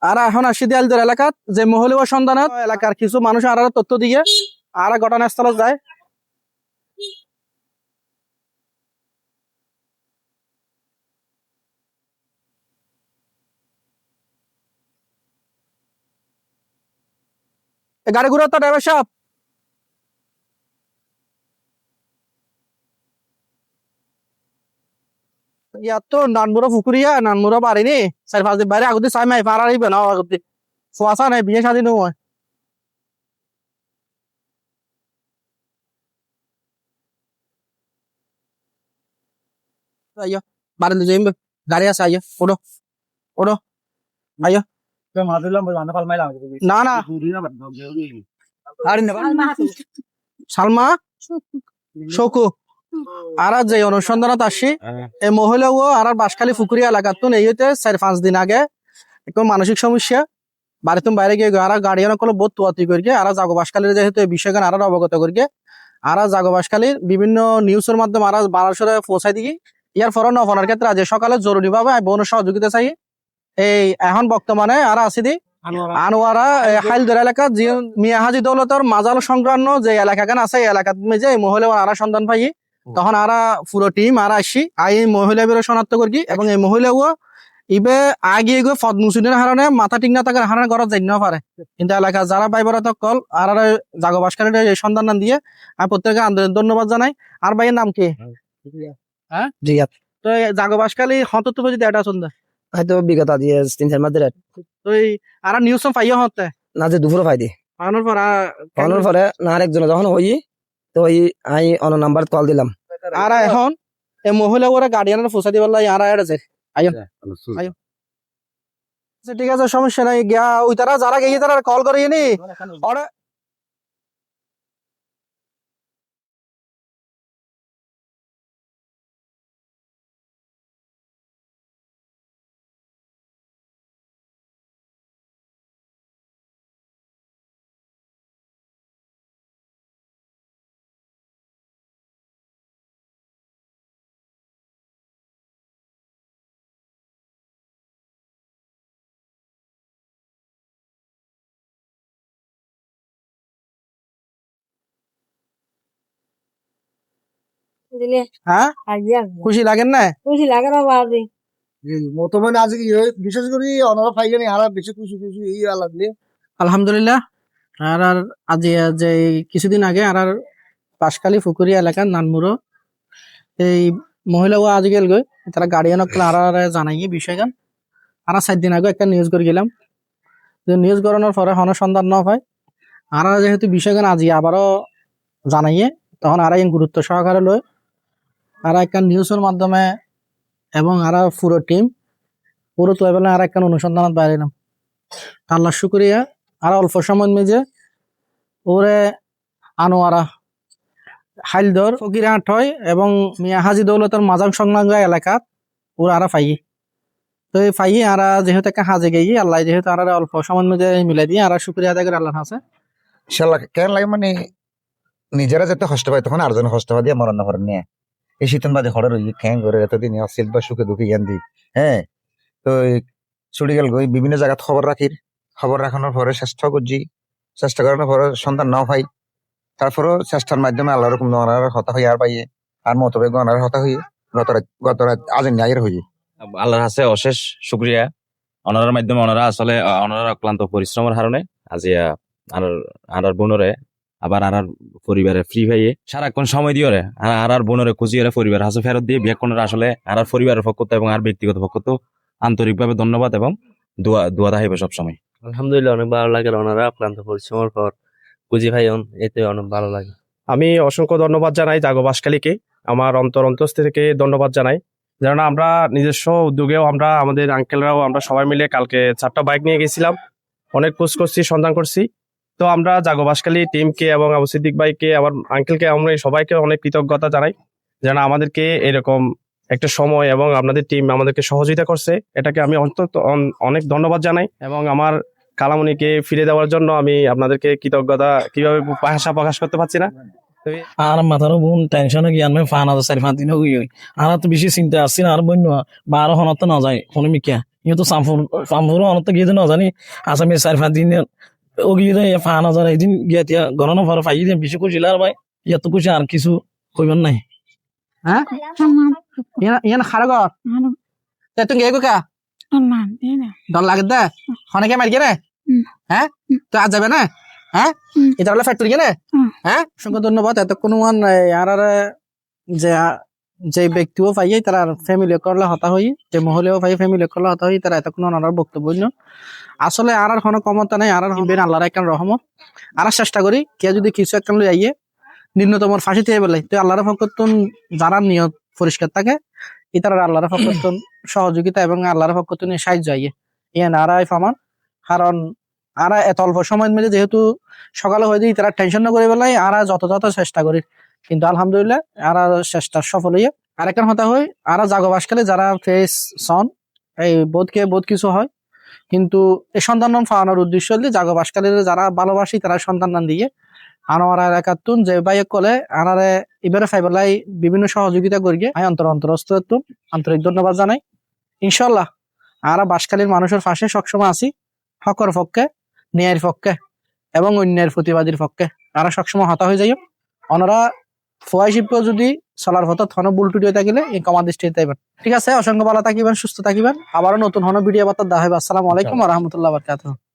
আর এখন আসি দিয়ালদর এলাকাত যে মহলে ও সন্ধানত এলাকার কিছু মানুষ আর তথ্য দিয়ে আর ঘটনাস্থলে যায়। গাড়ি ঘুরা তো ড্রাইভার সাহেব ইয়াত তো নানমুরা পুকুরিয়া নানমুরা বাড়িনি 4-5 দিন বাইরে আগতে চাই মাই পার আইবে না আগতে ফোয়াশা নাই বিয়ে শাদী নয় আইয়ো বাড়ি যাইম গাড়ি আছে আইয়ো ওড়ো ওড়ো আইয়ো না না সালমা শোকু আর যে অনুসন্ধানত আসি এই মহিলাও আর বাঁশখালী পুকুরি এলাকাত তো এই হইতে 4-5 দিন আগে একটু মানসিক সমস্যা বাড়িতে বাইরে গিয়ে আর গাড়িয়ান কোনো বোধ তুয়াতি করিকে আর জাগো বাঁশখালীর যেহেতু এই বিষয়গান আর অবগত করিকে আর জাগো বাঁশখালীর বিভিন্ন নিউজের মাধ্যমে আর বারাসরে পৌঁছাই দিই ইয়ার ফর নফনার ক্ষেত্রে আজ সকালে জরুরি ভাবে বোন সহযোগিতা চাই এই এখন বর্তমানে আর আছি দি আনোয়ারা হাইলদর এলাকা যে মিয়া হাজি দৌলতর মাজাল সংক্রান্ত যে এলাকাখান আছে এই এলাকাত যে এই মহিলা আর সন্ধান পাই তখন আর পুরো টিম আর আসি আই মহিলা বেরো শনাক্ত করি এবং এই মহিলাও ইবে আগিয়ে গিয়ে ফদমুসিনের হারণে মাথা ঠিক না থাকার হারণে ঘরত যাই না পারে কিন্তু এলাকা যারা বাইবরা কল আর জাগবাসকারী এই সন্ধান না দিয়ে আমি প্রত্যেককে আন্দোলন ধন্যবাদ জানাই। আর ভাইয়ের নাম কি? হ্যাঁ জিয়াত। তো জাগবাসকালী হত তো যদি এটা শুনতে হয়তো বিগত দিয়ে 3-4 মাস ধরে তো আর নিউজ পাইও হতে না যে দুপুরে পাই দি পাওয়ানোর পরে না আরেকজন যখন হই তো ওই আই অন নাম্বার কল দিলাম আর এখন এই মহিলা ওরা গার্ডিয়ানের পৌঁছা দিবার লাই আর আছে আইও আইও ঠিক আছে সমস্যা নাই গিয়া ওই তারা যারা গিয়ে তারা কল করে নি ওরা হ্যাঁ খুশি লাগেন না খুশি লাগে না বাড়ি বর্তমানে আজকে বিশেষ করে অনারা পাই জানি আর বেশি খুশি খুশি এই লাগলে আলহামদুলিল্লাহ। আর আর আজ যে কিছুদিন আগে আর বাঁশখালী পুকুরি এলাকার নানমুরো এই মহিলাও আজ গেল গই তারা গার্ডিয়ানক আর জানাই বিষয়গান আর 4 দিন আগে একটা নিউজ করে গেলাম যে নিউজ করানোর পরে হন সন্ধান ন হয় আর যেহেতু বিষয়গান আজি আবারও জানাইয়ে তখন আর গুরুত্ব সহকারে লয় আর একটা নিউজের মাধ্যমে এবং আর পুরো টিম পুরো তো এবেলা আর একটা অনুসন্ধানত বাইরেলাম আল্লাহ শুক্রিয়া আর অল্প সময় মেজে ওরে আনোয়ারা হাইলদর ফকিরহাট হয় এবং মিয়া হাজি দৌলতের মাজাং সংলগ্ন এলাকাত ওরা আর পাই তো এই পাই আর যেহেতু একটা হাজে গেই আল্লাহ যেহেতু আর অল্প সময় মেজে মিলাই দিয়ে আর শুক্রিয়া আদায় করে আল্লাহ আছে ইনশাল্লাহ কেন লাগে মানে নিজেরা যেতে কষ্ট পায় তখন আরেকজন কষ্ট পাই দিয়ে মরণ না করে নিয়ে এই শীতন বাদে হরে রই খ্যাং করে এতদিন আসিল বা সুখে দুঃখে জ্ঞান দি হ্যাঁ তো ছুটি গেল গই বিভিন্ন জায়গাত খবর রাখির খবর রাখানোর পরে চেষ্টা করছি চেষ্টা করানোর পরে সন্ধান নাও পাই তারপরেও চেষ্টার মাধ্যমে আল্লাহ রকম গণার হতা হয়ে আর পাইয়ে আর মতবে গণার হতা হয়ে গতরাত আজ ন্যায়ের হয়ে আল্লাহর কাছে অশেষ শুক্রিয়া অনারার মাধ্যমে ওনারা আসলে ওনারা অক্লান্ত পরিশ্রমের কারণে আজি আর বোনরে আবার আর পরিবারে ফ্রি হয়ে সারাক্ষণ সময় দিয়ে আর বোনরে খুঁজিয়ে পরিবার হাসে ফেরত দিয়ে বিয়ে কোন আসলে আর পরিবারের পক্ষ এবং আর ব্যক্তিগত পক্ষ তো আন্তরিকভাবে ধন্যবাদ এবং দোয়া থাকবে সবসময়। আলহামদুলিল্লাহ অনেক ভালো লাগে ওনারা অক্লান্ত পরিশ্রমের পর খুঁজি ভাই এতে অনেক ভালো লাগে। আমি অসংখ্য ধন্যবাদ জানাই জাগো বাঁশখালীকে আমার অন্তঃস্থ থেকে ধন্যবাদ জানাই যেন আমরা নিজস্ব উদ্যোগেও আমরা আমাদের আঙ্কেলরাও আমরা সবাই মিলে কালকে 4টা বাইক নিয়ে গেছিলাম অনেক খোঁজ করছি সন্ধান করছি তো আমরা জাগো বাঁশখালী টিমকে এবং আবু সিদ্দিক ভাইকে আমার আঙ্কেলকে আমরা সবাইকে অনেক কৃতজ্ঞতা জানাই যেন আমাদেরকে এরকম একটা সময় এবং আপনাদের টিম আমাদেরকে সহযোগিতা করছে এটাকে আমি অন্তত অনেক ধন্যবাদ জানাই এবং আমার কালামণিকে ফিরে দেওয়ার জন্য আমি আপনাদেরকে কৃতজ্ঞতা কিভাবে ভাষা প্রকাশ করতে পারছি না। আর মাথার বোন টেনশনে গিয়ে আমি 5,000 4-5 দিন হই আর তো বেশি চিন্তা আসছি না আর বন্য 12 হনত না যায় কোনো মিকিয়া তো সামফুর অনত গিয়ে না জানি আসামি 4-5 দিন ও গিয়ে ফান হাজার এদিন গিয়ে তিয়া গণনা ফর ফাই দিয়ে বেশি খুশি আর ভাই ইয়াত খুশি আর কিছু কইবেন নাই হ্যাঁ ইয়ান খারাগর তে তুই গেগো কা ডর লাগে দে খনে কে মার গেরে হ্যাঁ তো আজ যাবে না হ্যাঁ এটা হলো ফ্যাক্টরি গেলে হ্যাঁ অসংখ্য ধন্যবাদ এতক্ষণ আর যে ব্যক্তিও পাইয়ে তারা ফ্যামিলি করলে হতা হই যে মহলেও পাই ফ্যামিলি করলে হতা হই তারা এতক্ষণ ওনার বক্তব্য আসলে আর কোনো ক্ষমতা নাই আর হবেন আল্লাহর একখান রহমত আর চেষ্টা করি কে যদি কিছু একখান লই আইয়ে নিম্নতম ফাঁসি থেকে বেলায় তো আল্লাহর পক্ষতুন যারা নিয়ত পরিষ্কার থাকে ইতারা আল্লাহর পক্ষতুন সহযোগিতা এবং আল্লাহর পক্ষতুন সাহায্য আইয়ে ইয়ান আরাই ফামান কারণ আর এত অল্প সময়ের মধ্যে যেহেতু সকালে হয়ে যায় তারা টেনশন না করে বেলায় আর যত চেষ্টা করি কিন্তু আলহামদুলিল্লাহ আর চেষ্টা সফল হইয়া আরেকখান হতা হয় আর জাগবাসকালে যারা ফেস সন এই বোধ কিছু হয় কিন্তু এই সন্তান পাওয়ানোর উদ্দেশ্য হলে জাগবাসকালের যারা ভালোবাসি তারা সন্তান দিয়ে আনোয়ার এলাকাতুন যে বাইক কলে আনারে এবারে ফাইবেলাই বিভিন্ন সহযোগিতা করিয়ে আমি অন্তরস্থ আন্তরিক ধন্যবাদ জানাই ইনশাল্লাহ আর বাসকালীর মানুষের পাশে সবসময় আছি হকর পক্ষে ন্যায়ের পক্ষে এবং অন্যের প্রতিবাদীর পক্ষে তারা সবসময় হতা হয়ে যাই ওনারা ফোয়াইশিপকে যদি চলার পথে থনে বুল টুডিও থাকিলে এই কমা দৃষ্টিতে যাইবেন ঠিক আছে অসংখ্য ভালো থাকিবেন সুস্থ থাকিবেন আবারও নতুন হন ভিডিও বার্তা দেখা হবে আসসালামু আলাইকুম ওয়া রাহমাতুল্লাহি ওয়া বারাকাতুহু